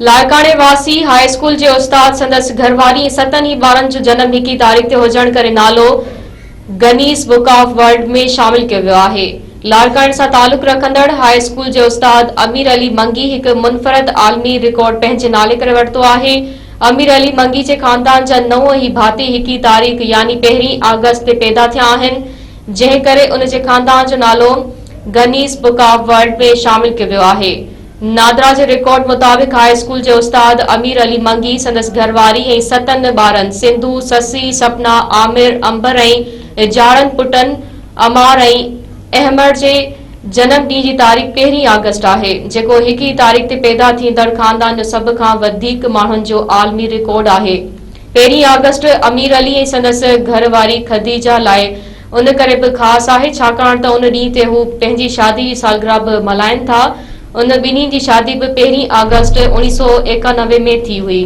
लाड़काणे वासी high school के उस्ताद संदस घरवारी 7 ही ॿारनि जो जनम हिकी तारीख़ ते हुजण करे नालो गनीस बुक ऑफ वर्ल्ड में शामिल किया वियो आहे। लाड़काणे सां तालुक रखंदड़ हाई स्कूल के उस्ताद अमीर अली मंगी एक मुनफरद आलमी रिकॉर्ड पंहिंजे नाले करे वरितो आहे। अमीर अली मंगी के खानदान जा 9 ही भाती हिकी तारीख़ यानी 1 अगस्त ते पैदा थिया आहिनि, जंहिं करे उन जे खानदान जो नालो गनीस बुक ऑफ वर्ल्ड में शामिल किया वियो आहे। नादरा के रिकॉर्ड मुताबिक हाई स्कूल के उस्ताद अमीर अली मंगी संदस घरवारी ऐं 7 ॿारनि सिंधु, ससी, सपना, आमिर, अंबर ऐं जाड़नि पुटनि अमार ऐं अहमद जे जनम ॾींहं जी तारीख़ 1 अगस्त आहे, जेको हिकी तारीख़ ते पैदा थींदड़ खानदान जो सभ खां वधीक माण्हुनि जो आलमी रिकॉर्ड आहे। 1 अगस्त अमीर अली ऐं संदस घरवारी खदीजा लाइ उन करे बि ख़ासि आहे छाकाणि त उन ॾींहं ते हू पंहिंजी शादी जी सालगिरह बि मल्हाइनि था। उन ॿिन्ही जी शादी बि 1 अगस्त 1991 में थी हुई।